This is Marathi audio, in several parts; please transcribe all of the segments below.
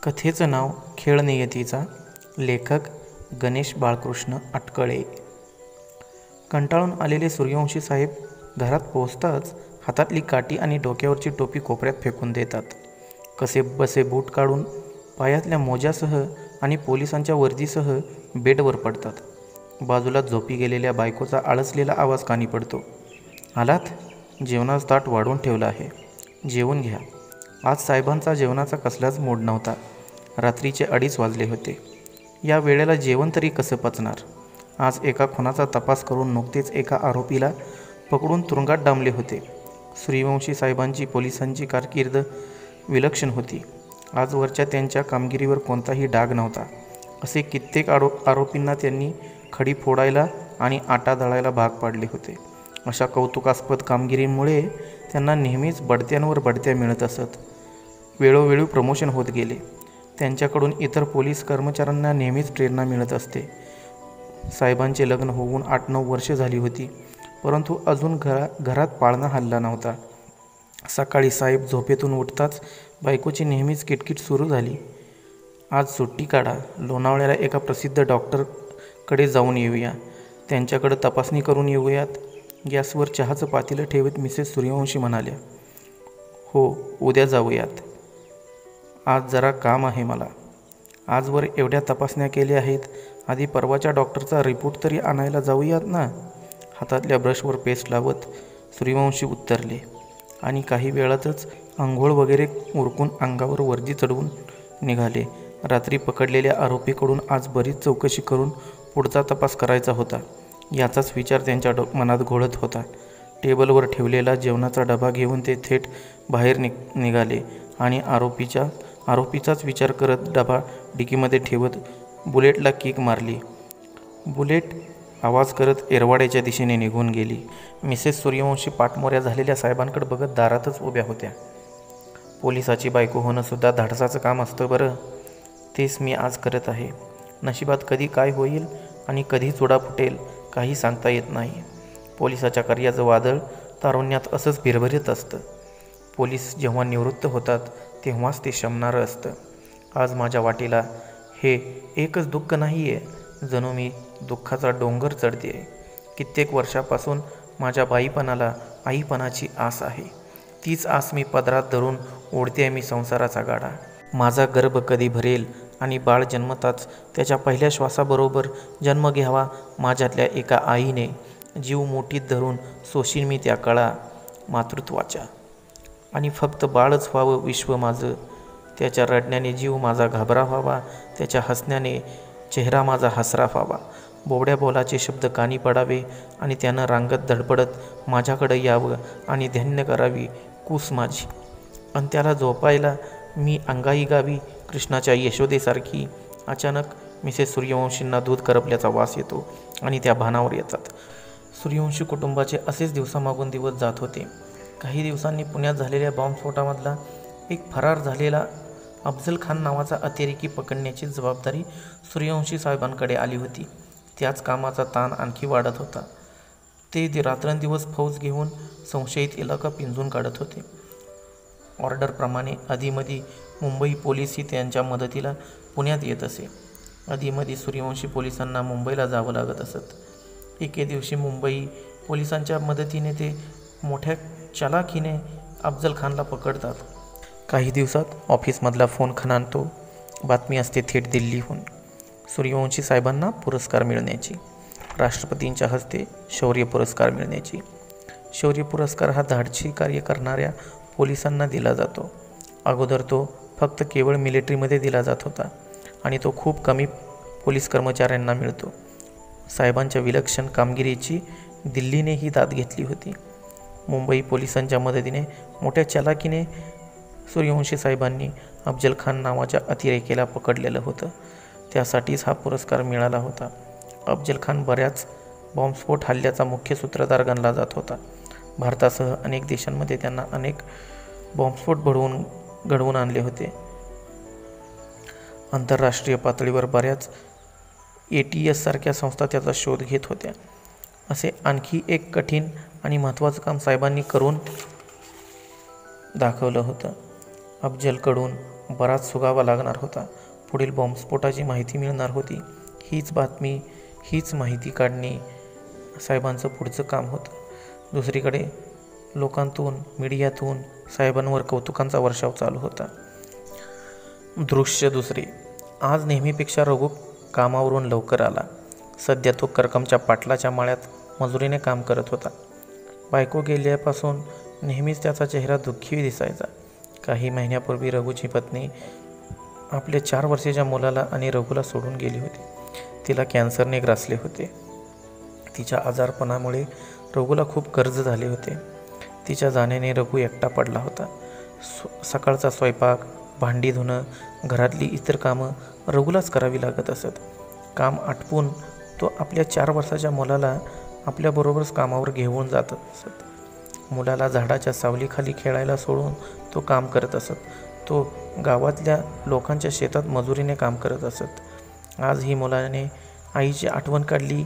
कथेचं नाव खेळ नियतीचा. लेखक गणेश बाळकृष्ण अटकळे. कंटाळून आलेले सूर्यवंशी साहेब घरात पोहोचताच हातातली काठी आणि डोक्यावरची टोपी कोपऱ्यात फेकून देतात. कसे बसे बूट काढून पायातल्या मोज्यासह आणि पोलिसांच्या वर्दीसह बेडवर पडतात. बाजूला झोपी गेलेल्या बायकोचा आळसलेला आवाज कानी पडतो. आलात? जेवणाचं ताट वाढून ठेवलं आहे, जेवून घ्या. आज साहेबांचा जेवणाचा कसलाच मूड नव्हता. रात्रीचे 2:30 वाजले होते. या वेळेला जेवण तरी कसं पचणार? आज एका खुनाचा तपास करून नुकतेच एका आरोपीला पकडून तुरुंगात डांबले होते. सूर्यवंशी साहेबांची पोलिसांची कारकीर्द विलक्षण होती. आजवरच्या त्यांच्या कामगिरीवर कोणताही डाग नव्हता. असे कित्येक आरोपींना त्यांनी खडी फोडायला आणि आटा दळायला भाग पाडले होते. अशा कौतुकास्पद कामगिरीमुळे त्यांना नेहमीच बढत्यांवर बढत्या मिळत असत. वेळोवेळी प्रमोशन होत गेले. त्यांच्याकडून इतर पोलीस कर्मचाऱ्यांना नेहमीच प्रेरणा मिळत असते. साहेबांचे लग्न होऊन 8-9 वर्षे झाली होती, परंतु अजून घरात पाळणा हलला नव्हता. सकाळी साहेब झोपेतून उठताच बायकोची नेहमीच किटकिट सुरू झाली. आज सुट्टी काढा, लोणावळ्याला एका प्रसिद्ध डॉक्टरकडे जाऊन येऊया, त्यांच्याकडे तपासणी करून येऊयात. गॅसवर चहाचं पातेलं ठेवत मिसेस सूर्यवंशी म्हणाल्या. हो, उद्या जाऊयात. आज जरा काम आहे मला. आजवर एवढ्या तपासण्या केल्या आहेत, आधी परवाच्या डॉक्टरचा रिपोर्ट तरी आणायला जाऊयात ना. हातातल्या ब्रशवर पेस्ट लावत सूर्यवंशी उत्तरले आणि काही वेळातच आंघोळ वगैरे उरकून अंगावर वर्दी चढवून निघाले. रात्री पकडलेल्या आरोपीकडून आज बरीच चौकशी करून पुढचा तपास करायचा होता, याचाच विचार त्यांच्या मनात घोळत होता. टेबलवर ठेवलेला जेवणाचा डबा घेऊन ते थेट बाहेर निघाले आणि आरोपीचाच विचार करत डबा डिकीमध्ये ठेवत बुलेटला किक मारली. बुलेट आवाज करत एरवाड्याच्या दिशेने निघून गेली. मिसेस सूर्यवंशी पाठमोऱ्या झालेल्या साहेबांकडे बघत दारातच उभ्या होत्या. पोलिसाची बायको होणं सुद्धा धाडसाचं काम असतं बरं. तेच मी आज करत आहे. नशिबात कधी काय होईल आणि कधी चुडा फुटेल काही सांगता येत नाही. पोलिसाच्या कार्याचं वादळ तारुण्यात असंच भिरभरीत असतं. पोलीस जेव्हा निवृत्त होतात तेव्हाच ते शमणारं असतं. आज माझ्या वाटेला हे एकच दुःख नाही आहे, जणू मी दुःखाचा डोंगर चढते आहे. कित्येक वर्षापासून माझ्या बाईपणाला आईपणाची आस आहे. तीच आस मी पदरात धरून ओढते मी संसाराचा गाडा. माझा गर्भ कधी भरेल आणि बाळ जन्मताच त्याच्या पहिल्या श्वासाबरोबर जन्म घ्यावा माझ्यातल्या एका आईने. जीव मुठीत धरून सोशीन मी त्या कळा मातृत्वाच्या. आणि फक्त बाळच व्हावं विश्व माझं. त्याच्या रडण्याने जीव माझा घाबरा व्हावा, त्याच्या हसण्याने चेहरा माझा हसरा व्हावा. बोबड्या बोलाचे शब्द कानी पडावे आणि त्यानं रांगत धडपडत माझ्याकडे यावं आणि धन्य करावी कूस माझी. आणि त्याला झोपायला मी अंगाई गावी कृष्णाच्या यशोदेसारखी. अचानक मिसेस सूर्यवंशींना दूध करपल्याचा वास येतो आणि त्या भानावर येतात. सूर्यवंशी कुटुंबाचे असेच दिवसामागून दिवस जात होते. काही दिवसांनी पुण्यात झालेल्या बॉम्बस्फोटामधला एक फरार झालेला अफजल खान नावाचा अतिरेकी पकडण्याची जबाबदारी सूर्यवंशी साहेबांकडे आली होती. त्याच कामाचा ताण आणखी वाढत होता. ते रात्रंदिवस फौज घेऊन संशयित इलाका पिंजून काढत होते. ऑर्डरप्रमाणे अधीमधी मुंबई पोलीसही त्यांच्या मदतीला पुण्यात येत असे. अधीमधी सूर्यवंशी पोलिसांना मुंबईला जावं लागत असत. एके दिवशी मुंबई पोलिसांच्या मदतीने ते मोठ्या चालाखीने अफजल खानला पकडतात. काही दिवसात ऑफिसमधला फोन खणानतो. बातमी असते थेट दिल्लीहून सूर्यवंशी साहेबांना पुरस्कार मिळण्याची. राष्ट्रपतींच्या हस्ते शौर्य पुरस्कार मिळण्याची. शौर्य पुरस्कार हा धाडसी कार्य करणाऱ्या पोलिसांना दिला जातो. अगोदर तो फक्त केवळ मिलिटरीमध्ये दिला जात होता आणि तो खूप कमी पोलीस कर्मचाऱ्यांना मिळतो. साहेबांच्या विलक्षण कामगिरीची दिल्लीनेही दाद घेतली होती. मुंबई पोलिसांच्या मदतीने मोठ्या चालाकीने सूर्यवंशी साहेबांनी अफजल खान नावाच्या अतिरेकीला पकडलेलं होतं. त्यासाठीच हा पुरस्कार मिळाला होता. अफजल खान बऱ्याच बॉम्बस्फोट हल्ल्याचा मुख्य सूत्रधार गणला जात होता. भारतासह अनेक देशांमध्ये त्यांना अनेक बॉम्बस्फोट घडवून आणले होते. आंतरराष्ट्रीय पातळीवर बऱ्याच ATS सारख्या संस्था त्याचा शोध घेत होत्या. असे आणखी एक कठीण आणि महत्त्वाचं काम साहेबांनी करून दाखवलं होतं. अफजलकडून बराच सुगावा लागणार होता. पुढील बॉम्बस्फोटाची माहिती मिळणार होती. हीच बातमी, हीच माहिती काढणे साहेबांचं पुढचं काम होतं. दुसरीकडे लोकांतून, मीडियातून साहेबांवर कौतुकांचा वर्षाव चालू होता. दृश्य दुसरे. आज नेहमीपेक्षा रघु कामावरून लवकर आला. सध्या तो करकमच्या पाटलाच्या माळ्यात मजुरीने काम करत होता. बायको गेल्यापासून नेहमीच त्याचा चेहरा दुःखी दिसायचा. काही महिन्यापूर्वी रघुची पत्नी आपल्या 4 वर्षाच्या मुलाला आणि रघुला सोडून गेली होती. तिला कॅन्सरने ग्रासले होते. तिच्या आजारपणामुळे रघुला खूप कर्ज झाले होते. तिच्या जाण्याने रघु एकटा पडला होता. सकाळचा स्वयंपाक, भांडी धुणं, घरातली इतर कामं रघुलाच करावी लागत असत. काम आटपून तो आपल्या 4 वर्षाच्या मुलाला आपल्याबरोबरच कामावर घेऊन जात असत. मुलाला झाडाच्या सावलीखाली खेळायला सोडून तो काम करत असत. तो गावातल्या लोकांच्या शेतात मजुरीने काम करत असत. आज ही मुलाने आईची आठवण काढली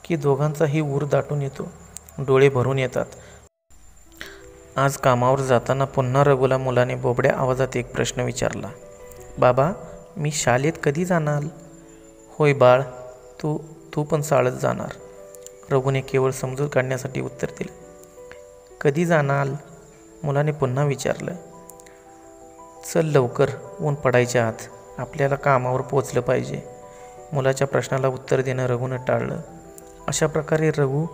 की दोघांचाही ऊर दाटून येतो, डोळे भरून येतात. आज कामावर जाताना पुन्हा रघुला मुलाने बोबड्या आवाजात एक प्रश्न विचारला. बाबा, मी शाळेत कधी जाणार? होय बाळ, तू पण शाळेत जाणार. रघुने केवळ समजूत काढण्यासाठी उत्तर दिलं. कधी जाणार? मुलाने पुन्हा विचारलं. चल लवकर, ऊन पडायच्या आत आपल्याला कामावर पोचलं पाहिजे. मुलाच्या प्रश्नाला उत्तर देणं रघुनं टाळलं. अशा प्रकारे रघु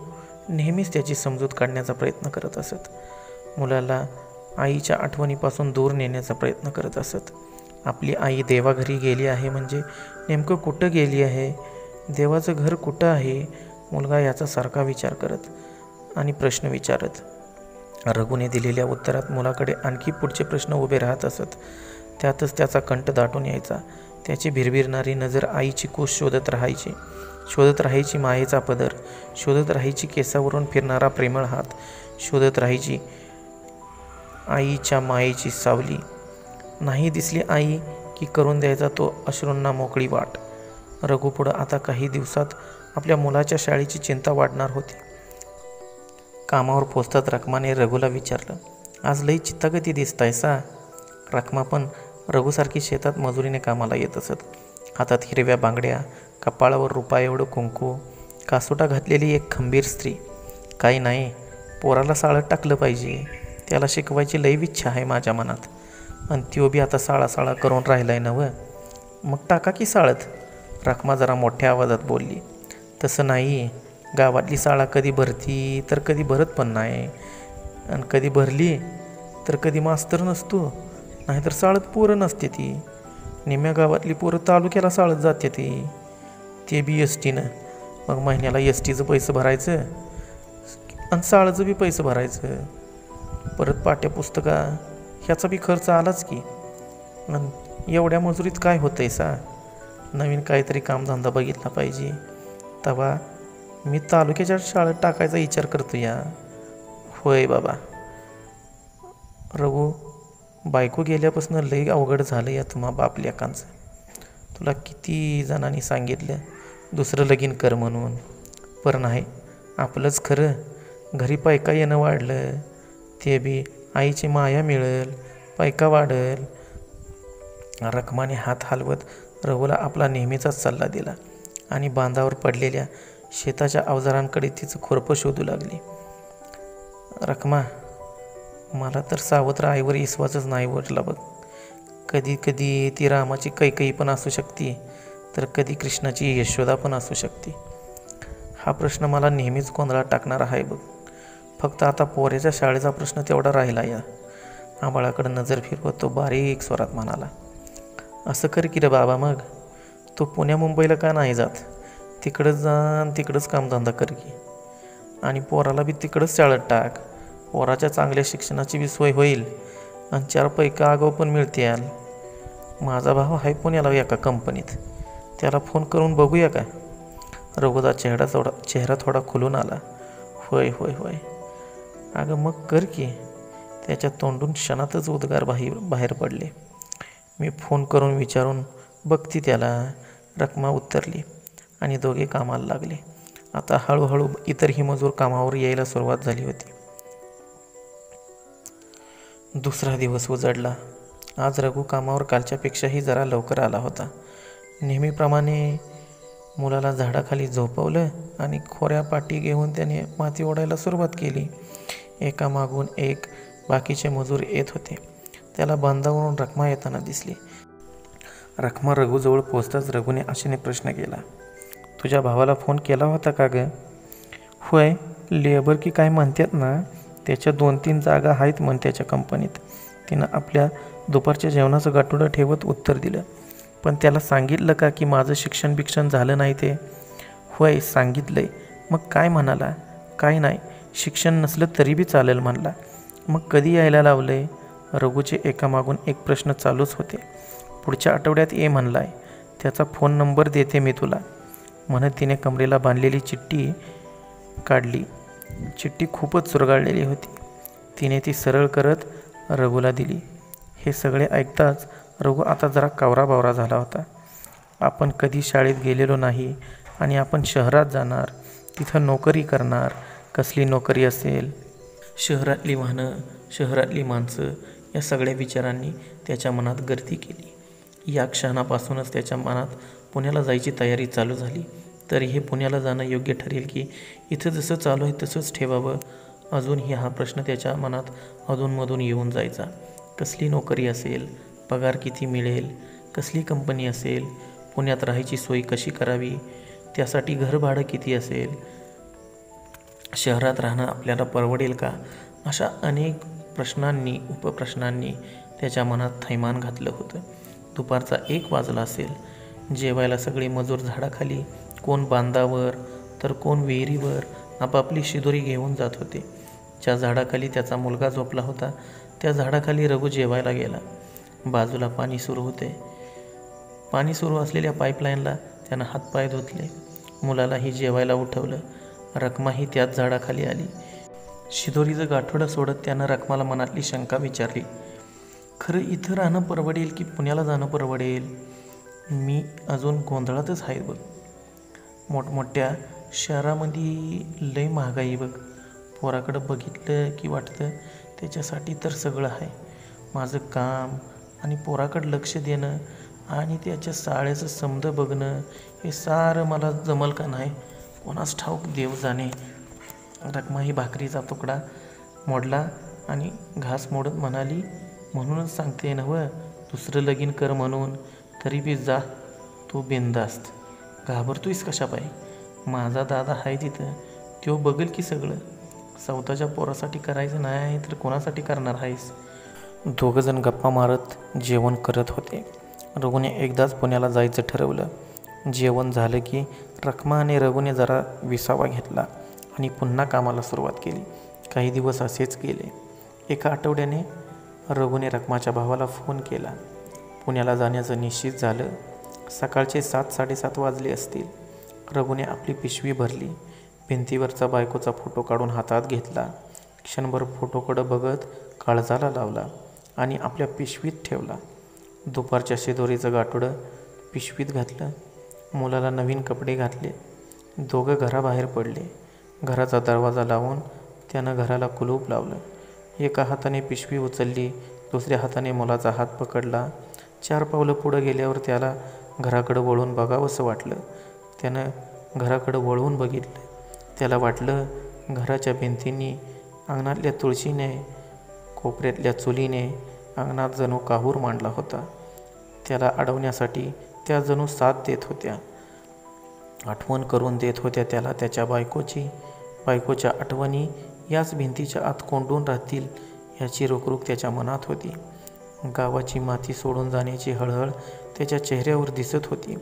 नेहमीच त्याची समजूत काढण्याचा प्रयत्न करत असत. मुलाला आईच्या आठवणीपासून दूर नेण्याचा प्रयत्न करत असत. आपली आई देवाघरी गेली आहे म्हणजे नेमकं कुठं गेली आहे? देवाचं घर कुठं आहे? मुलगा याचा सारखा विचार करत आणि प्रश्न विचारत. रघुने दिलेल्या उत्तरात मुलाकडे आणखी पुढचे प्रश्न उभे राहत असत. त्यातच त्याचा कंठ दाटून यायचा. त्याची भिरभिरणारी नजर आईची कूस शोधत राहायची मायेचा पदर, शोधत राहायची केसावरून फिरणारा प्रेमळ हात, शोधत राहायची आईच्या मायेची सावली. नाही दिसली आई की करून द्यायचा तो अश्रूंना मोकळी वाट. रघुपुढं आता काही दिवसात आपल्या मुलाच्या शाळेची चिंता वाढणार होती. कामावर पोचतात रखमाने रघुला विचारलं. आज लई चित्तागती दिसतायसा. रखमा पण रघुसारखी शेतात मजुरीने कामाला येत असत. हातात हिरव्या बांगड्या, कपाळावर रुपा एवढं कुंकू, कासोटा घातलेली एक खंबीर स्त्री. काही नाही, पोराला शाळेत टाकलं पाहिजे. त्याला शिकवायची लई इच्छा आहे माझ्या मनात. आणि त्यो बी आता शाळा करून राहिलाय नवं. मग टाका की शाळेत. रखमा जरा मोठ्या आवाजात बोलली. तसं नाही, गावातली शाळा कधी भरती तर कधी भरत पण नाही. आणि कधी भरली तर कधी मास्तर नसतो, नाहीतर शाळेत पोरं नसते ती. निम्या गावातली पोरं तालुक्याला शाळेत जाते ती, ते बी एसटीनं. मग महिन्याला एसटीचं पैसे भरायचं आणि शाळेचं बी पैसे भरायचं. परत पाठ्यपुस्तका ह्याचा बी खर्च आलाच की. आणि एवढ्या मजुरीत काय होतंय सा? नवीन काहीतरी कामधंदा बघितला पाहिजे. तेव्हा मी तालुक्याच्या शाळेत टाकायचा विचार करतो या. होय बाबा. रघु, बायको गेल्यापासून लई अवघड झालं या तुम्हा बाप लेकांचं. तुला किती जणांनी सांगितलं दुसरं लगीन कर म्हणून, पर नाही, आपलंच खरं. घरी पैका येणं वाढलं, ते बी आईची माया मिळेल, पैका वाढेल. रखमाने हात हलवत रघुला आपला नेहमीचाच सल्ला दिला आणि बांधावर पडलेल्या शेताच्या अवजारांकडे तिचं खोरपं शोधू लागली. रखमा, मला तर सावत्र आईवर विश्वासच नाही वाटला बघ. कधी कधी ती रामाची कैकई पण असू शकते, तर कधी कृष्णाची यशोदा पण असू शकते. हा प्रश्न मला नेहमीच गोंधळात टाकणारा आहे बघ. फक्त आता पोऱ्याच्या शाळेचा प्रश्न तेवढा राहिला या. आबाळाकडं नजर फिरवत तो बारीक स्वरात म्हणाला. असं कर की रे बाबा, मग तू पुण्या मुंबईला का नाही जात? तिकडंच जा, तिकडंच कामधंदा कर की. आणि पोराला बी तिकडंच शाळेत टाक. पोराच्या चांगल्या शिक्षणाची बी सोय होईल आणि 4 पैका आगाऊ पण मिळतील. माझा भाऊ आहे पुण्याला एका कंपनीत, त्याला फोन करून बघूया का? रघुचा चेहरा थोडा खुलून आला. होय होय होय, अगं मग कर की. त्याच्या तोंडून क्षणातच उद्गार बाहेर पडले. मी फोन करून विचारून बघती त्याला. रखमा उत्तरली आणि दोघे कामाला लागले. आता हळूहळू इतरही मजूर कामावर यायला सुरुवात झाली होती. दुसरा दिवस उजाडला. आज रघु कामावर कालच्यापेक्षाही जरा लवकर आला होता. नेहमीप्रमाणे मुलाला झाडाखाली झोपवलं आणि खोऱ्या पाटी घेऊन त्याने माती ओढायला सुरुवात केली. एकामागून एक बाकीचे मजूर येत होते. त्याला बांधावरून रखमा येताना दिसली. रखमा रघुजवळ पोचताच रघुने आशेने प्रश्न केला, तुझ्या भावाला फोन केला होता का ग? होय, लेबर की काय म्हणतात ना, त्याच्या 2-3 जागा आहेत म्हण त्याच्या कंपनीत. तिनं आपल्या दुपारच्या जेवणाचं गाठोडं ठेवत उत्तर दिलं. पण त्याला सांगितलं का की माझं शिक्षण झालं नाही ते? होय सांगितलंय. मग काय म्हणाला? काय नाही, शिक्षण नसलं तरी बी चालेल म्हणला. मग कधी यायला लावलंय? रघुचे एकामागून एक प्रश्न चालूच होते. पुढच्या आठवड्यात ये म्हणलाय. त्याचा फोन नंबर देते मी तुला, म्हणत तिने कमरेला बांधलेली चिठ्ठी काढली. चिठ्ठी खूपच चुरगाळलेली होती. तिने ती सरळ करत रघुला दिली. हे सगळे ऐकताच रघु आता जरा कावराबावरा झाला होता. आपण कधी शाळेत गेलेलो नाही आणि आपण शहरात जाणार, तिथं नोकरी करणार. कसली नोकरी असेल? शहरातली वाहनं, शहरातली माणसं, या सगळ्या विचारांनी त्याच्या मनात गर्दी केली. या क्षणापासूनच त्याच्या मनात पुण्याला जायची तयारी चालू झाली. तरी हे पुण्याला जाणं योग्य ठरेल की इथं जसं चालू आहे तसंच ठेवावं? अजूनही हा प्रश्न त्याच्या मनात अधूनमधून येऊन जायचा. कसली नोकरी असेल? पगार किती मिळेल? कसली कंपनी असेल? पुण्यात राहायची सोय कशी करावी? त्यासाठी घरभाडं किती असेल? शहरात राहणं आपल्याला परवडेल का? अशा अनेक प्रश्नांनी उपप्रश्नांनी त्याच्या मनात थैमान घातलं होतं. दुपारचा 1 वाजला असेल. जेवायला सगळे मजूर झाडाखाली, कोण बांधावर तर कोण विहिरीवर आपापली शिदोरी घेऊन जात होते. ज्या झाडाखाली त्याचा मुलगा झोपला होता त्या झाडाखाली रघु जेवायला गेला. बाजूला पाणी सुरू होते. पाणी सुरू असलेल्या पाईपलाईनला त्यानं हातपाय धुतले. मुलालाही जेवायला उठवलं. रखमाही त्याच झाडाखाली आली. शिदोरीचं गाठोडं सोडत त्यानं रखमाला मनातली शंका विचारली, खरं इथं राहणं परवडेल की पुण्याला जाणं परवडेल? मी अजून गोंधळातच आहे बघ. मोठमोठ्या शहरामध्ये लय महागाई बघ. पोराकडं बघितलं की वाटतं त्याच्यासाठी तर सगळं आहे. माझं काम आणि पोराकडं लक्ष देणं आणि त्याच्या शाळेचं समद बघणं हे सारं मला जमल का नाही कोणास ठाऊक, देव जाणे. रखमाही भाकरीचा तुकडा मोडला आणि घास मोडत म्हणाली, म्हणूनच सांगते नव्ह दुसरं लगीन कर म्हणून. तरी बी जा तू बिनधास्त. घाबरतोयस कशा पाय? माझा दादा आहे तिथं, तो बघेल की सगळं. स्वतःच्या पोरासाठी करायचं नाही तर कोणासाठी करणार आहेस? दोघंजण गप्पा मारत जेवण करत होते. रघुने एकदाच पुण्याला जायचं ठरवलं. जेवण झालं की रखमा आणि रघुने जरा विसावा घेतला आणि पुन्हा कामाला सुरुवात केली. काही दिवस असेच गेले. एका आठवड्याने रघुने रखमाच्या भावाला फोन केला. पुण्याला जाण्याचं निश्चित झालं. सकाळचे 7-7:30 वाजले असतील. रघुने आपली पिशवी भरली. भिंतीवरचा बायकोचा फोटो काढून हातात घेतला. क्षणभर फोटोकडं बघत काळजाला लावला आणि आपल्या पिशवीत ठेवला. दुपारच्या शिदोरीचं गाठोडं पिशवीत घातलं. मुलाला नवीन कपडे घातले. दोघं घराबाहेर पडले. घराचा दरवाजा लावून त्यानं घराला कुलूप लावलं. एका हाताने पिशवी उचलली, दुसऱ्या हाताने मुलाचा हात पकडला. 4 पावलं पुढं गेल्यावर त्याला घराकडं वळून बघावंसं वाटलं. त्यानं घराकडं वळून बघितलं. त्याला वाटलं घराच्या भिंतींनी, अंगणातल्या तुळशीने, कोपऱ्यातल्या चुलीने अंगणात जणू काहूर मांडला होता. त्याला अडवण्यासाठी त्या जणू साथ देत होत्या. आठवण करून देत होत्या त्याला त्याच्या बायकोची. बायकोच्या आठवणी याच भिंतीच्या आत कोंडून राहतील याची रुकरुक त्याच्या मनात होती. गावाची माती सोडून जाण्याची हळहळ त्याच्या चेहऱ्यावर दिसत होती.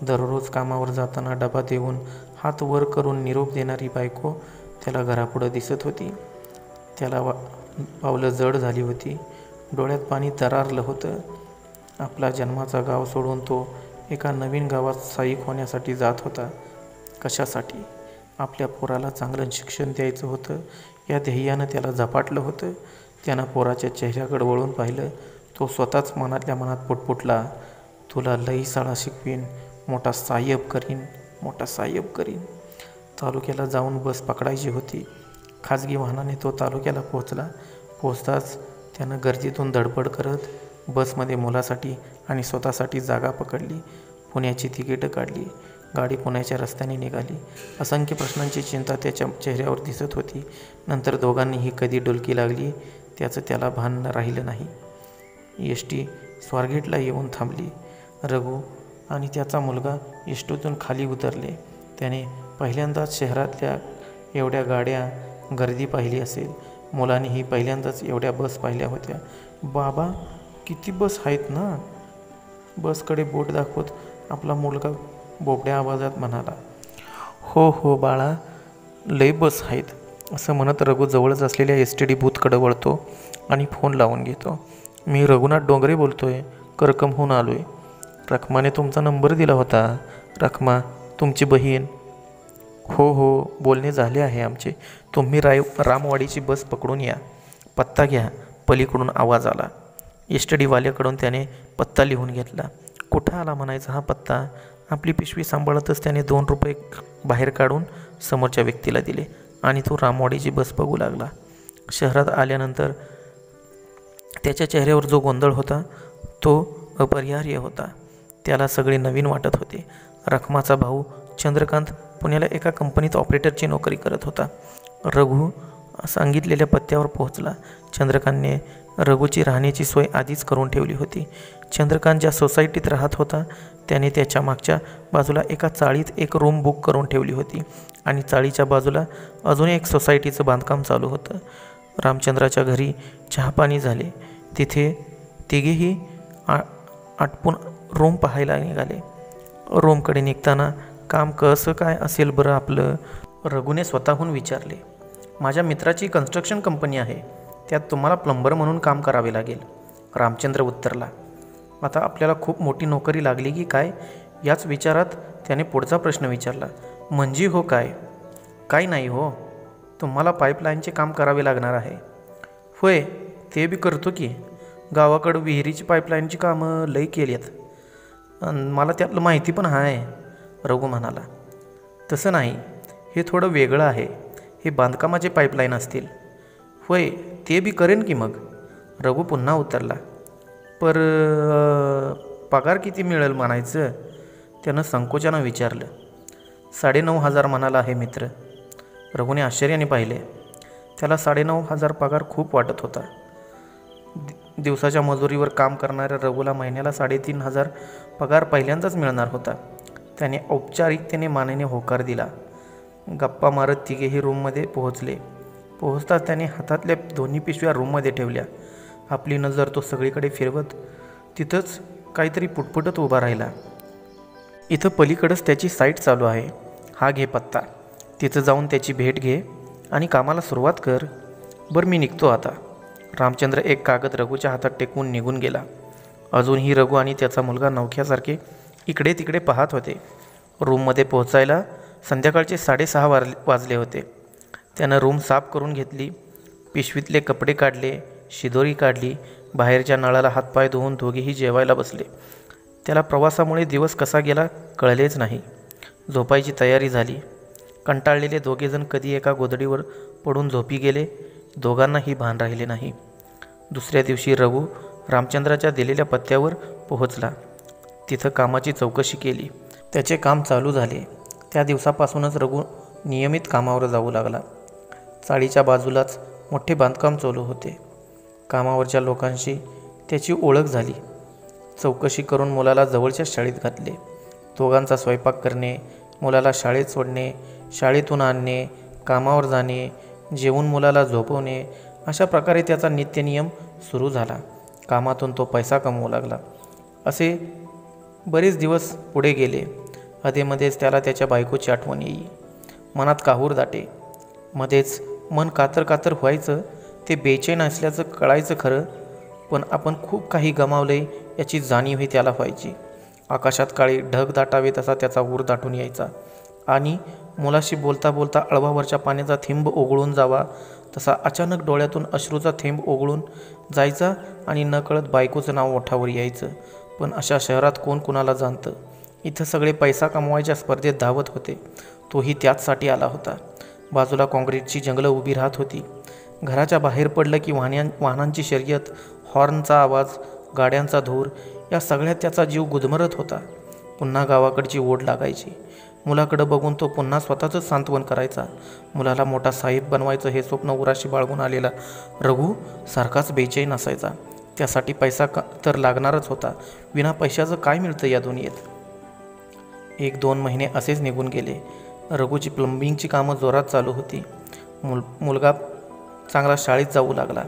दररोज कामावर जाताना डबा देऊन हात वर करून निरोप देणारी बायको त्याला घरापुढं दिसत होती. त्याला पावलं जड झाली होती. डोळ्यात पाणी दरारलं होतं. आपला जन्माचा गाव सोडून तो एका नवीन गावात स्थायिक होण्यासाठी जात होता. कशासाठी? आपल्या पोराला चांगलं शिक्षण द्यायचं होतं. या ध्येयानं त्याला झपाटलं होतं. त्यानं पोराच्या चेहऱ्याकडे वळून पाहिलं. तो स्वतःच मनातल्या मनात पुटपुटला, तुला लई शाळा शिकवीन, मोठा साहेब करीन. तालुक्याला जाऊन बस पकडायची होती. खाजगी वाहनाने तो तालुक्याला पोहोचताच त्यानं गर्दीतून धडपड करत बसमध्ये मुलासाठी आणि स्वतःसाठी जागा पकडली. पुण्याची तिकीटं काढली. गाडी पुण्याच्या रस्त्याने निघाली. असंख्य प्रश्नांची चिंता त्याच्या चेहऱ्यावर दिसत होती. नंतर दोघांनीही कधी डुलकी लागली त्याचं त्याला भान राहिलं नाही. एसटी स्वारगेटला येऊन थांबली. रघु आणि त्याचा मुलगा एसटीतून खाली उतरले. त्याने पहिल्यांदाच शहरातल्या एवढ्या गाड्या गर्दी पाहिली असेल. मुलांनीही पहिल्यांदाच एवढ्या बस पाहिल्या होत्या. बाबा, किती बस आहेत ना. बसकडे बोट दाखवत आपला मुलगा बोबड्या आवाजात म्हणाला. हो हो बाळा, लय बस आहेत, असं म्हणत रघु जवळच असलेल्या STD बूथकडे वळतो आणि फोन लावून घेतो. मी रघुनाथ डोंगरे बोलतोय, करकमहून आलोय. रखमाने तुमचा नंबर दिला होता. रखमा तुमची बहीण? हो हो, बोलणे झाले आहे आमचे. तुम्ही रामवाडीची बस पकडून या. पत्ता घ्या. पलीकडून आवाज आला. STD वाल्याकडून त्याने पत्ता लिहून घेतला. कुठं आला म्हणायचा हा पत्ता. आपली पिशवी सांभाळतच त्याने 2 रुपये बाहेर काढून समोरच्या व्यक्तीला दिले आणि तो रामवाडीची बस बघू लागला. शहरात आल्यानंतर त्याच्या चेहऱ्यावर जो गोंधळ होता तो अपरिहार्य होता. त्याला सगळे नवीन वाटत होते. रखमाचा भाऊ चंद्रकांत पुण्याला एका कंपनीत ऑपरेटरची नोकरी करत होता. रघु सांगितलेल्या पत्त्यावर पोहोचला. चंद्रकांतने रघुची राहण्याची सोय आधीच करून ठेवली होती. चंद्रकांत ज्या सोसायटीत राहत होता त्याने त्याच्या मागच्या बाजूला एका चाळीत एक रूम बुक करून ठेवली होती आणि चाळीच्या बाजूला अजून एक सोसायटीचं बांधकाम चालू होतं. रामचंद्राच्या घरी चहापाणी झाले. तिथे तिघेही आटपून रूम पाहायला निघाले. रूमकडे निघताना, काम कसं काय असेल बरं आपलं, रघुने स्वतःहून विचारले. माझ्या मित्राची कन्स्ट्रक्शन कंपनी आहे, त्यात तुम्हाला प्लंबर म्हणून काम करावे लागेल, रामचंद्र उत्तरला. आता आपल्याला खूप मोठी नोकरी लागली की काय, याच विचारात त्याने पुढचा प्रश्न विचारला. म्हणजे हो काय? काय नाही हो, तुम्हाला पाईपलाईनचे काम करावे लागणार आहे. होय, ते बी करतो की. गावाकडं विहिरीची पाईपलाईनची कामं लई केली आहेत. मला त्यातलं माहिती पण आहे, रघु म्हणाला. तसं नाही, हे थोडं वेगळं आहे. हे बांधकामाचे पाईपलाईन असतील. होय, ते बी करेन की मग, रघु पुन्हा उतरला. पर पगार किती मिळेल म्हणायचं, त्यानं संकोचानं विचारलं. 9,500 म्हणाला आहे मित्र. रघुने आश्चर्याने पाहिले. त्याला 9,500 पगार खूप वाटत होता. दिवसाच्या मजुरीवर काम करणाऱ्या रघुला महिन्याला 3,500 पगार पहिल्यांदाच मिळणार होता. त्याने औपचारिकतेने मानेने होकार दिला. गप्पा मारत तिघेही रूममध्ये पोहोचले. पोहोचताच त्याने हातातल्या दोन्ही पिशव्या रूममध्ये ठेवल्या. आपली नजर तो सगळीकडे फिरवत तिथंच काहीतरी पुटपुटत उभा राहिला. इथं पलीकडंच त्याची साईट चालू आहे. हा घे पत्ता. तिथं जाऊन त्याची भेट घे आणि कामाला सुरुवात कर. बरं, मी निघतो आता. रामचंद्र एक कागद रघुच्या हातात टेकवून निघून गेला. अजूनही रघु आणि त्याचा मुलगा नवख्यासारखे इकडे तिकडे पाहत होते. रूममध्ये पोहोचायला संध्याकाळचे 6:30 वाजले होते. त्यानं रूम साफ करून घेतली. पिशवीतले कपडे काढले, शिदोरी काढली. बाहेरच्या नळाला हातपाय धुवून दोघेही जेवायला बसले. त्याला प्रवासामुळे दिवस कसा गेला कळलेच नाही. झोपायची तयारी झाली. कंटाळलेले दोघेजण कधी एका गोधडीवर पडून झोपी गेले. दोघांनाही भान राहिले नाही. दुसऱ्या दिवशी रघु रामचंद्राच्या दिलेल्या पत्त्यावर पोहोचला. तिथं कामाची चौकशी केली. त्याचे काम चालू झाले. त्या दिवसापासूनच रघु नियमित कामावर जाऊ लागला. चाळीच्या बाजूलाच मोठे बांधकाम चालू होते. कामावरच्या लोकांशी त्याची ओळख झाली. चौकशी करून मुलाला जवळच्या शाळेत घातले. दोघांचा स्वयंपाक करणे, मुलाला शाळेत सोडणे, शाळेतून आणणे, कामावर जाणे, जेवून मुलाला झोपवणे, अशा प्रकारे त्याचा नित्यनियम सुरू झाला. कामातून तो पैसा कमवू लागला. असे बरेच दिवस पुढे गेले. अधेमध्येच त्याला त्याच्या बायकोची आठवण येई. मनात काहूर दाटे. मध्येच मन कातर कातर व्हायचं. ते बेचैन असल्याचं कळायचं खरं, पण आपण खूप काही गमावले याची जाणीवही त्याला व्हायची. आकाशात काळे ढग दाटावे तसा त्याचा ऊर दाटून यायचा आणि मुलाशी बोलता बोलता अळवावरच्या पाण्याचा थेंब ओघळून जावा तसा अचानक डोळ्यातून अश्रूचा थेंब ओघळून जायचा आणि नकळत बायकोचं नाव ओठावर यायचं. पण अशा शहरात कोण कुणाला जाणतं. इथं सगळे पैसा कमवायच्या स्पर्धेत धावत होते. तोही त्याचसाठी आला होता. बाजूला काँक्रीटची जंगलं उभी राहत होती. घराच्या बाहेर पडलं की वाहनांची शर्यत, हॉर्नचा आवाज गाड्यांचा धूर या सगळ्यात त्याचा जीव गुदमरत होता. पुन्हा गावाकडची ओढ लागायची. मुलाकडं बघून तो पुन्हा स्वतःच सांत्वन करायचा. मुलाला मोठा साहेब बनवायचं हे स्वप्न उराशी बाळगून आलेला रघु सारखाच बेचैन असायचा. त्यासाठी पैसा तर लागणारच होता. विना पैशाचं काय मिळतं या दुनियेत. 1-2 महिने असेच निघून गेले. रघुची प्लंबिंगची कामं जोरात चालू होती. मुलगा चांगला शाळेत जाऊ लागला.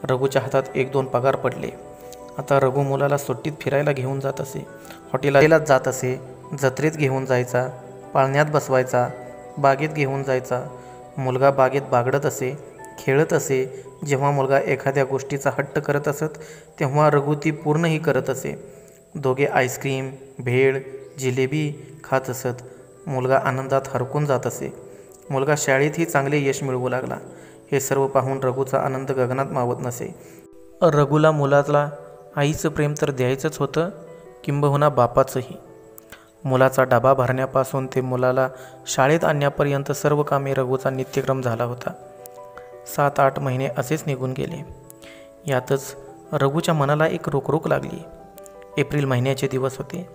रघुच्या हातात 1-2 पगार पडले. आता रघु मुलाला सुट्टीत फिरायला घेऊन जात असे. हॉटेलात जात असे. जत्रेत घेऊन जायचा. पाळण्यात बसवायचा. बागेत घेऊन जायचा. मुलगा बागेत बागडत असे, खेळत असे. जेव्हा मुलगा एखाद्या गोष्टीचा हट्ट करत असत तेव्हा रघु ती पूर्णही करत असे. दोघे आईस्क्रीम, भेळ, जिलेबी खात असत. मुलगा आनंदात हरकून जात असे. मुलगा शाळेतही चांगले यश मिळवू लागला. हे सर्व पाहून रघुचा आनंद गगनात मावत नसे. रघुला मुलाला आईचं प्रेम तर द्यायचंच होतं, किंबहुना बापाचंही. मुलाचा डबा भरण्यापासून ते मुलाला शाळेत आणण्यापर्यंत सर्व कामे रघुचा नित्यक्रम झाला होता. 7-8 महिने असेच निघून गेले. यातच रघुच्या मनाला एक रोकरोक लागली. एप्रिल महिन्याचे दिवस होते.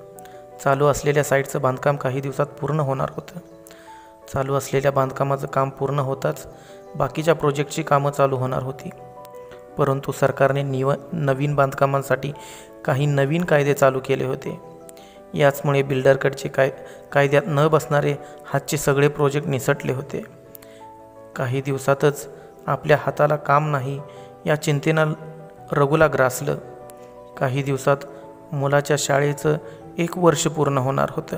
चालू असलेल्या साईटचं बांधकाम काही दिवसात पूर्ण होणार होतं. चालू असलेल्या बांधकामाचं काम पूर्ण होताच बाकीच्या प्रोजेक्टची कामं चालू होणार होती. परंतु सरकारने नवीन बांधकामांसाठी काही नवीन कायदे चालू केले होते. याचमुळे बिल्डरकडचे कायद्यात न बसणारे हातचे सगळे प्रोजेक्ट निसटले होते. काही दिवसातच आपल्या हाताला काम नाही या चिंतेनं रघुला ग्रासलं. काही दिवसात मुलाच्या शाळेचं 1 वर्ष पूर्ण होणार होतं.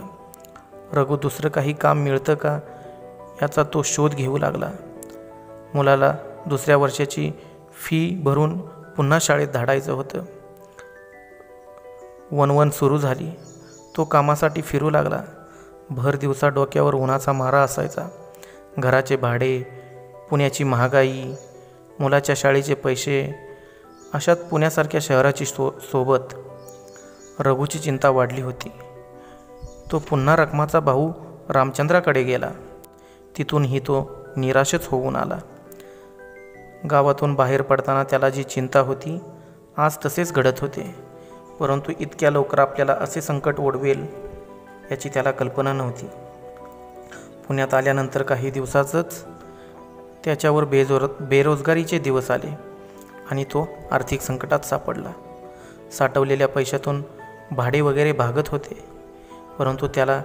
रघु दुसरं काही काम मिळतं का याचा तो शोध घेऊ लागला. मुलाला दुसऱ्या वर्षाची फी भरून पुन्हा शाळेत धाडायचं होतं. वणवण सुरू झाली. तो कामासाठी फिरू लागला. भर दिवसा डोक्यावर उन्हाचा मारा असायचा. घराचे भाडे, पुण्याची महागाई, मुलाच्या शाळेचे पैसे, अशात पुण्यासारख्या शहराची सोबत रघुची चिंता वाढली होती. तो पुन्हा रखमाचा भाऊ रामचंद्राकडे गेला. तिथूनही तो निराशच होऊन आला. गावातून बाहेर पडताना त्याला जी चिंता होती आज तसेच घडत होते. परंतु इतक्या लवकर आपल्याला असे संकट ओढवेल याची त्याला कल्पना नव्हती. पुण्यात आल्यानंतर काही दिवसातच त्याच्यावर बेरोजगारीचे दिवस आले आणि तो आर्थिक संकटात सापडला. साठवलेल्या पैशातून भाडे वगैरे भागत होते. परंतु त्याला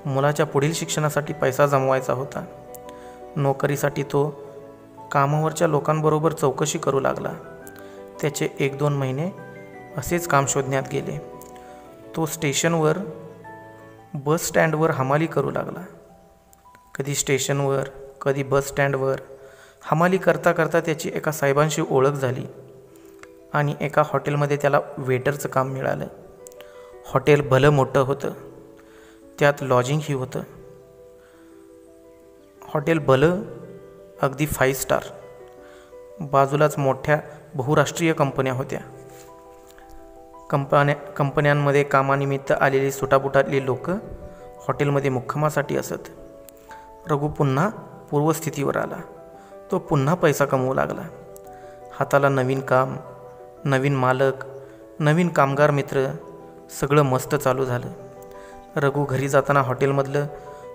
मुलाच्या पुढील शिक्षणासाठी पैसा जमवायचा होता. नोकरीसाठी तो कामावरच्या लोकांबरोबर चौकशी करू लागला. त्याचे 1-2 महिने असेच काम शोधण्यात गेले. तो स्टेशनवर, बस स्टँडवर हमाली करू लागला. कधी स्टेशनवर, कधी बस स्टँडवर हमाली करता करता त्याची एका साहेबांशी ओळख झाली आणि एका हॉटेलमध्ये त्याला वेटरचं काम मिळालं. हॉटेल भलं मोठं होतं. त्यात लॉजिंगही होतं. हॉटेल भलं अगदी 5 स्टार. बाजूलाच मोठ्या बहुराष्ट्रीय कंपन्या होत्या. कंपन्यांमध्ये कामानिमित्त आलेली सुटाबुटातली लोक हॉटेलमध्ये मुक्कामासाठी असत. रघु पुन्हा पूर्वस्थितीवर आला. तो पुन्हा पैसा कमवू लागला. हाताला नवीन काम, नवीन मालक, नवीन कामगार मित्र, सगळं मस्त चालू झालं. रघु घरी जाताना हॉटेलमधलं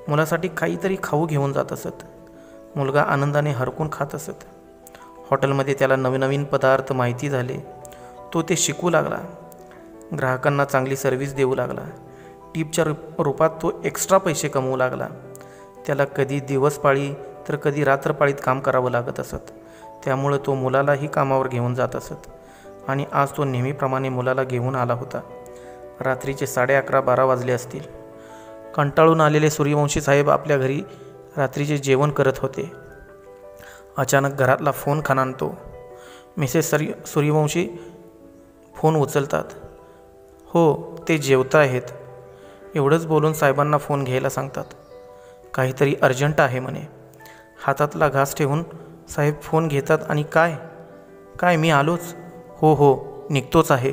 मुलासाठी काहीतरी खाऊ घेऊन जात असत. मुलगा आनंदाने हरकून खात असत. हॉटेलमध्ये त्याला नवीन पदार्थ माहिती झाले. तो ते शिकू लागला. ग्राहकांना चांगली सर्व्हिस देऊ लागला. टिपच्या रूपात तो एक्स्ट्रा पैसे कमवू लागला. त्याला कधी दिवसपाळी तर कधी रात्रपाळीत काम करावं लागत असत. त्यामुळे तो मुलालाही कामावर घेऊन जात असत आणि आज तो नेहमीप्रमाणे मुलाला घेऊन आला होता. रात्रीचे 11:30-12 वाजले असतील. कंटाळून आलेले सूर्यवंशी साहेब आपल्या घरी रात्रीचे जेवण करत होते. अचानक घरातला फोन खणाणतो. मिसेस सूर्यवंशी फोन उचलतात. हो, ते जेवत आहेत. एवढंच बोलून साहेबांना फोन घ्यायला सांगतात. काहीतरी अर्जंट आहे म्हणे. हातातला घास ठेवून साहेब फोन घेतात आणि काय मी आलोच. हो निघतोच आहे.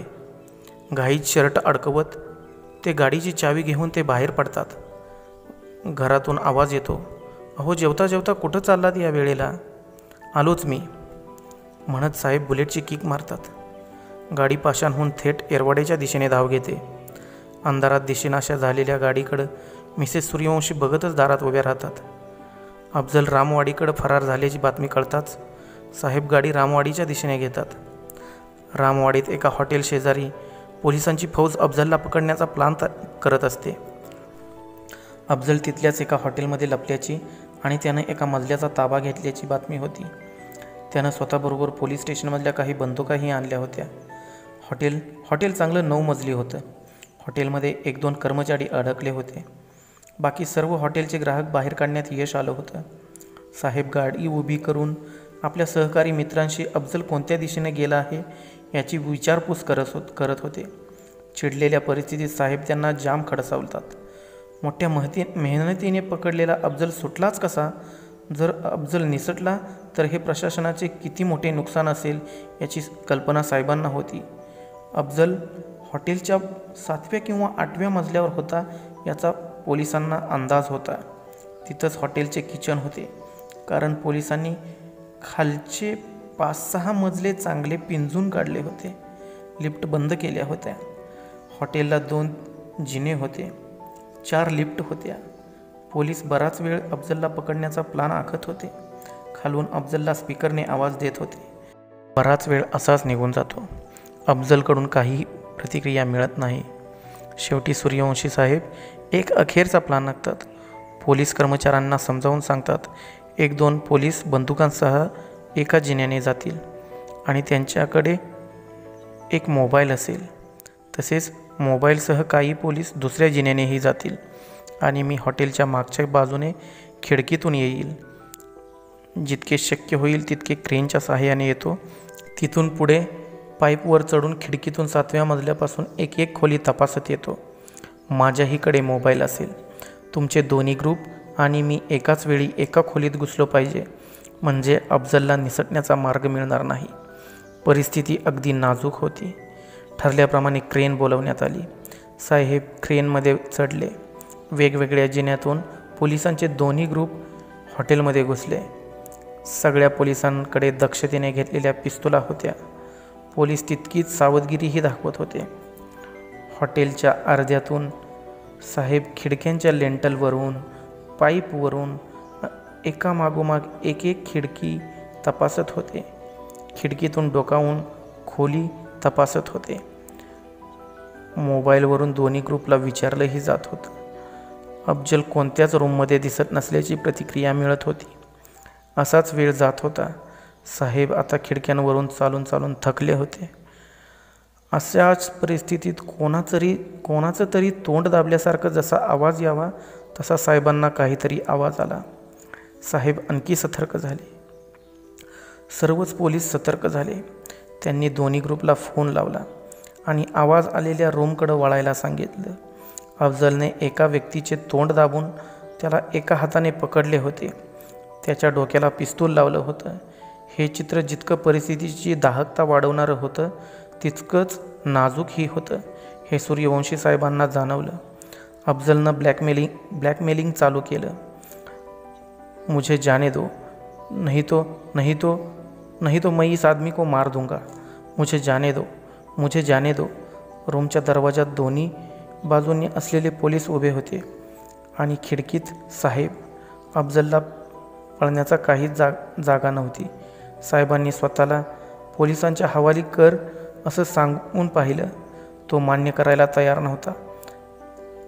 घाईत शर्ट अडकवत ते गाडीची चावी घेऊन ते बाहेर पडतात. घरातून आवाज येतो, अहो जेवता जेवता कुठं चाललात या वेळेला? आलोच मी म्हणत साहेब बुलेटची किक मारतात. गाडी पाषाणहून थेट येरवाड्याच्या दिशेने धाव घेते. अंधारात दिशेनाशा झालेल्या गाडीकडं मिसेस सूर्यवंशी बघतच दारात उभ्या राहतात. अफजल रामवाडीकडं फरार झाल्याची बातमी कळताच साहेब गाडी रामवाडीच्या दिशेने घेतात. रामवाडीत एका हॉटेल शेजारी पोलिसांची फौज अफजलला पकडण्याचा प्लान करत असते. अफजल तिथल्याच एका हॉटेलमध्ये लपल्याची आणि त्यानं एका मजल्याचा ताबा घेतल्याची बातमी होती. त्यानं स्वतःबरोबर पोलीस स्टेशनमधल्या काही बंदुकाही आणल्या होत्या. हॉटेल चांगलं 9 मजली होतं. हॉटेलमध्ये 1-2 कर्मचारी अडकले होते. बाकी सर्व हॉटेलचे ग्राहक बाहेर काढण्यात यश आलं होतं. साहेब गाडी उभी करून आपल्या सहकारी मित्रांशी अफजल कोणत्या दिशेने गेला आहे याची विचारपूस करत होते. चिडलेल्या परिस्थितीत साहेब त्यांना जाम खडसावतात. मोठ्या मेहनतीने पकडलेला अफजल सुटलाच कसा? जर अफजल निसटला तर हे प्रशासनाचे किती मोठे नुकसान असेल याची कल्पना साहेबांना होती. अफजल हॉटेलच्या 7व्या किंवा 8व्या मजल्यावर होता याचा पोलिसांना अंदाज होता. तिथंच हॉटेलचे किचन होते, कारण पोलिसांनी खालचे 5-6 मजले चांगले पिंजून काढले होते. लिफ्ट बंद केल्या होत्या. हॉटेलला 2 जिने होते, 4 लिफ्ट होत्या. पोलीस बराच वेळ अफजलला पकडण्याचा प्लान आखत होते. खालून अफजलला स्पीकरने आवाज देत होते. बराच वेळ असाच निघून जातो. अफजलकडून काही प्रतिक्रिया मिळत नाही. शेवटी सूर्यवंशी साहेब एक अखेरचा प्लान आखतात. पोलीस कर्मचाऱ्यांना समजावून सांगतात 1-2 पोलीस बंदुकांसह एका जिन्याने जातील आणि त्यांच्याकडे एक मोबाईल असेल. तसेच मोबाईलसह काही पोलीस दुसऱ्या जिन्यानेही जातील आणि मी हॉटेलच्या मागच्या बाजूने खिडकीतून येईल. जितके शक्य होईल तितके क्रेनच्या सहाय्याने येतो. तिथून पुढे पाईपवर चढून खिडकीतून 7व्या मजल्यापासून एक खोली तपासत येतो. माझ्याहीकडे मोबाईल असेल. तुमचे दोन्ही ग्रुप आणि मी एकाच वेळी एका खोलीत घुसलो पाहिजे, म्हणजे अफजलला निसटण्याचा मार्ग मिळणार नाही. परिस्थिती अगदी नाजूक होती. ठरल्याप्रमाणे क्रेन बोलवण्यात आली. साहेब क्रेनमध्ये चढले. वेगवेगळ्या जिन्यातून पोलिसांचे दोन्ही ग्रुप हॉटेलमध्ये घुसले. सगळ्या पोलिसांकडे दक्षतेने घेतलेल्या पिस्तुला होत्या. पोलीस तितकीच सावधगिरीही दाखवत होते. हॉटेलच्या अर्ध्यातून साहेब खिडक्यांच्या लेंटलवरून, पाईपवरून एकामागोमाग एक खिडकी तपासत होते. खिडकीतून डोकावून खोली तपासत होते. मोबाईलवरून दोन्ही ग्रुपला विचारलंही जात होतं. अफजल कोणत्याच रूममध्ये दिसत नसल्याची प्रतिक्रिया मिळत होती. असाच वेळ जात होता. साहेब आता खिडक्यांवरून चालून थकले होते. अशाच परिस्थितीत कोणाचं तरी तोंड दाबल्यासारखं जसा आवाज यावा तसा साहेबांना काहीतरी आवाज आला. साहेब आणखी सतर्क झाले. सर्वच पोलीस सतर्क झाले. त्यांनी दोन्ही ग्रुपला फोन लावला आणि आवाज आलेल्या रूमकडं वळायला सांगितलं. अफजलने एका व्यक्तीचे तोंड दाबून त्याला एका हाताने पकडले होते. त्याच्या डोक्याला पिस्तूल लावलं होतं. हे चित्र जितकं परिस्थितीची दाहकता वाढवणारं होतं तितकंच नाजूकही होतं हे सूर्यवंशी साहेबांना जाणवलं. अफजलनं ब्लॅकमेलिंग चालू केलं. मुझे जाने दो, नहीं तो मैं इस आदमी को मार दूंगा. मुझे जाने दो. रूमच्या दरवाजात दोन्ही बाजूंनी असलेले पोलीस उभे होते आणि खिडकीत साहेब. अफजलला पळण्याचा काहीच जागा नव्हती. साहेबांनी स्वतःला पोलिसांच्या हवाली कर असं सांगून पाहिलं. तो मान्य करायला तयार नव्हता.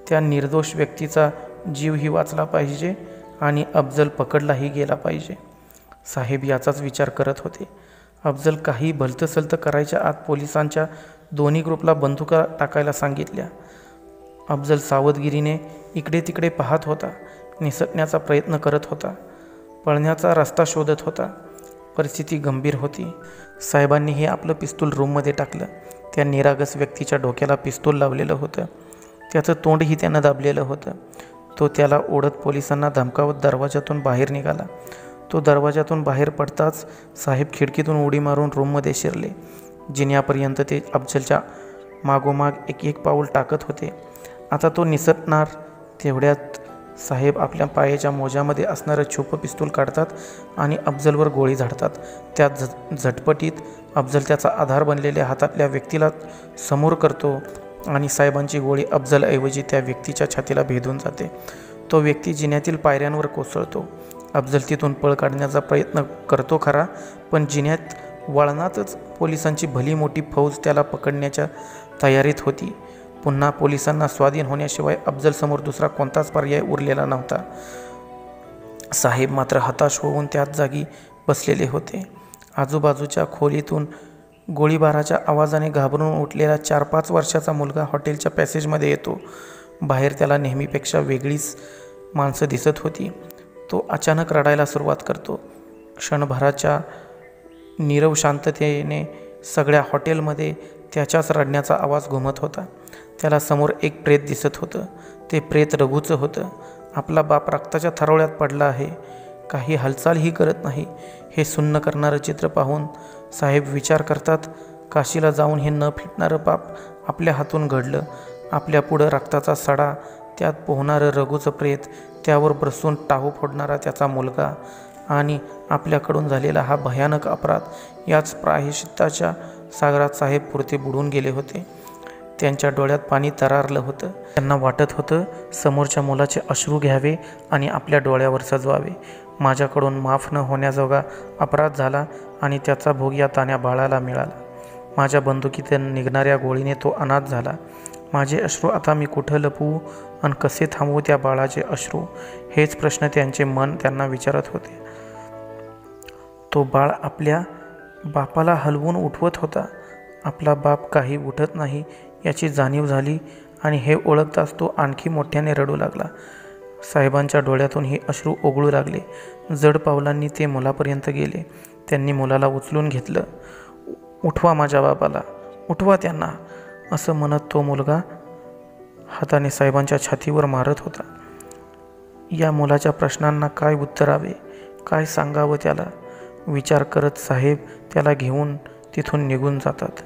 त्या निर्दोष व्यक्तीचा जीवही वाचला पाहिजे आणि अफजल पकडलाही गेला पाहिजे. साहेब याचाच विचार करत होते. अफजल काही भलतंसलतं करायच्या आत पोलिसांच्या दोन्ही ग्रुपला बंदुका टाकायला सांगितल्या. अफजल सावधगिरीने इकडे तिकडे पाहत होता. निसटण्याचा प्रयत्न करत होता. पळण्याचा रस्ता शोधत होता. परिस्थिती गंभीर होती. साहेबांनीही आपलं पिस्तूल रूममध्ये टाकलं. त्या निरागस व्यक्तीच्या डोक्याला पिस्तूल लावलेलं होतं. त्याचं तोंडही त्यानं दाबलेलं होतं. तो त्याला ओढत पोलिसांना धमकावत दरवाजातून बाहेर निघाला. तो दरवाजातून बाहेर पडताच साहेब खिडकीतून उडी मारून रूममध्ये शिरले. जिन्यापर्यंत ते अफजलच्या मागोमाग एक पाऊल टाकत होते. आता तो निसटणार. तेवढ्यात साहेब आपल्या पायाच्या मोज्यामध्ये असणारं छुपं पिस्तूल काढतात आणि अफजलवर गोळी झाडतात. त्या झटपटीत अफजल त्याचा आधार बनलेल्या हातातल्या व्यक्तीला समोर करतो आणि साहेबांची गोळी अफजलऐवजी त्या व्यक्तीच्या छातीला भेदून जाते. तो व्यक्ती जिन्यातील पायऱ्यांवर कोसळतो. अफजल तिथून पळ काढण्याचा प्रयत्न करतो खरा, पण जिन्यात वळणातच पोलिसांची भली मोठी फौज त्याला पकडण्याच्या तयारीत होती. पुन्हा पोलिसांना स्वाधीन होण्याशिवाय अफजलसमोर दुसरा कोणताच पर्याय उरलेला नव्हता. साहेब मात्र हताश होऊन त्याच जागी बसलेले होते. आजूबाजूच्या खोलीतून गोळीबाराच्या आवाजाने घाबरून उठलेला 4-5 वर्षाचा मुलगा हॉटेलच्या पॅसेजमध्ये येतो. बाहेर त्याला नेहमीपेक्षा वेगळीच माणसं दिसत होती. तो अचानक रडायला सुरुवात करतो. क्षणभराच्या नीरव शांततेने सगळ्या हॉटेलमध्ये त्याच्याच रडण्याचा आवाज घुमत होता. त्याला समोर एक प्रेत दिसत होतं. ते प्रेत रघूचं होतं. आपला बाप रक्ताच्या थरोळ्यात पडला आहे, काही हालचालही करत नाही. हे सुन्न करणारं चित्र पाहून साहेब विचार करतात, काशीला जाऊन हे न फिटणारं पाप आपल्या हातून घडलं. आपल्या पुढं रक्ताचा सडा, त्यात पोहणारं रघूचं प्रेत, त्यावर बसून टाहू फोडणारा त्याचा मुलगा आणि आपल्याकडून झालेला हा भयानक अपराध, याच प्रायश्चित्ताच्या सागरात साहेब पुरते बुडून गेले होते. त्यांच्या डोळ्यात पाणी तरारलं होतं. त्यांना वाटत होतं समोरच्या मुलाचे अश्रू घ्यावे आणि आपल्या डोळ्यावर सजवावे. माझ्याकडून माफ न होण्याजोगा अपराध झाला आणि त्याचा भोग या तान्या बाळाला मिळाला. माझ्या बंदुकीतून निघणाऱ्या गोळीने तो अनाथ झाला. माझे अश्रू आता मी कुठं लपवू आणि कसे थांबवू त्या बाळाचे अश्रू, हेच प्रश्न त्यांचे मन त्यांना विचारत होते. तो बाळ आपल्या बापाला हलवून उठवत होता. आपला बाप काही उठत नाही याची जाणीव झाली आणि हे ओळखताच तो आणखी मोठ्याने रडू लागला. साहेबांच्या डोळ्यातून हे अश्रू ओघळू लागले. जड पावलांनी ते मुलापर्यंत गेले. त्यांनी मुलाला उचलून घेतलं. उठवा माझ्या बाबाला, उठवा त्यांना, असं म्हणत तो मुलगा हाताने साहेबांच्या छातीवर मारत होता. या मुलाच्या प्रश्नांना काय उत्तरावे, काय सांगावं त्याला, विचार करत साहेब त्याला घेऊन तिथून निघून जातात.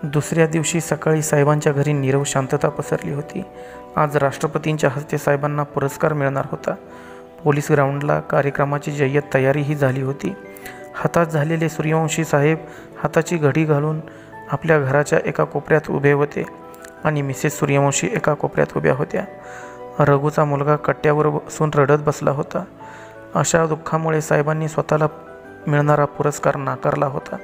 दुसऱ्या दिवशी सकाळी साहेबांच्या घरी नीरव शांतता पसरली होती. आज राष्ट्रपतींच्या हस्ते साहेबांना पुरस्कार मिळणार होता. पोलीस ग्राउंडला कार्यक्रमाची जय्यत तयारीही झाली होती. हातात झालेले सूर्यवंशी साहेब हाताची घडी घालून आपल्या घराच्या एका कोपऱ्यात उभे होते आणि मिसेस सूर्यवंशी एका कोपऱ्यात उभ्या होत्या. रघूचा मुलगा कट्ट्यावर बसून रडत बसला होता. अशा दुःखामुळे साहेबांनी स्वतःला मिळणारा पुरस्कार नाकारला होता.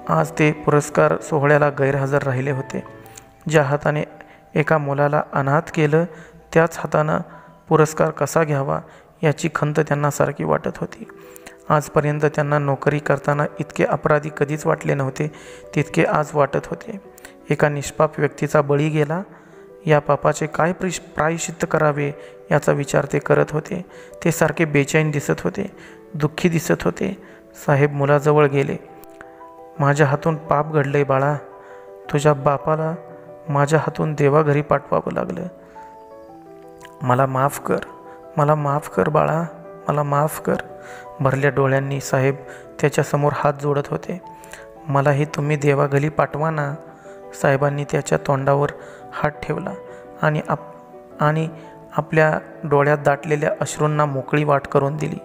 आज ते पुरस्कार सोहळ्याला गैरहजर राहिले होते. ज्या हाताने एका मुलाला अनाथ केलं, त्याच हातानं पुरस्कार कसा घ्यावा याची खंत त्यांना सारखी वाटत होती. आजपर्यंत त्यांना नोकरी करताना इतके अपराधी कधीच वाटले नव्हते, तितके आज वाटत होते. एका निष्पाप व्यक्तीचा बळी गेला, या पापाचे काय प्रायश्चित्त करावे याचा विचार ते करत होते. ते सारखे बेचैन दिसत होते, दुःखी दिसत होते. साहेब मुलाजवळ गेले. माझ्या हातून पाप घडलंय बाळा, तुझ्या बापाला माझ्या हातून देवाघरी पाठवावं लागलं. मला माफ कर, मला माफ कर बाळा, मला माफ कर. भरल्या डोळ्यांनी साहेब त्याच्यासमोर हात जोडत होते. मलाही तुम्ही देवाघरी पाठवा ना. साहेबांनी त्याच्या तोंडावर हात ठेवला आणि आपल्या डोळ्यात दाटलेल्या अश्रूंना मोकळी वाट करून दिली.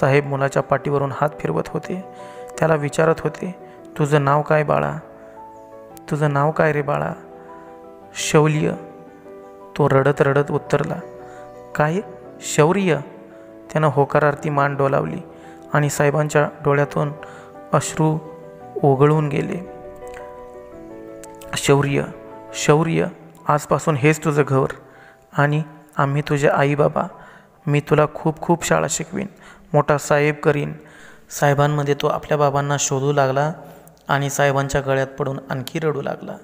साहेब मुलाच्या पाठीवरून हात फिरवत होते. त्याला विचारत होते, तुझं नाव काय बाळा, तुझं नाव काय रे बाळा? शौर्य. तो रडत रडत उत्तरला. काय शौर्य? त्यानं होकारार्थी मान डोलावली आणि साहेबांच्या डोळ्यातून अश्रू ओघळून गेले. शौर्य, शौर्य, आजपासून हेच तुझं घर आणि आम्ही तुझे आई बाबा. मी तुला खूप खूप शाळा शिकवीन, मोठा साहेब करीन. साहेबांमध्ये तो आपल्या बाबांना शोधू लागला आणि साहेबांच्या गळ्यात पडून आणखी रडू लागला.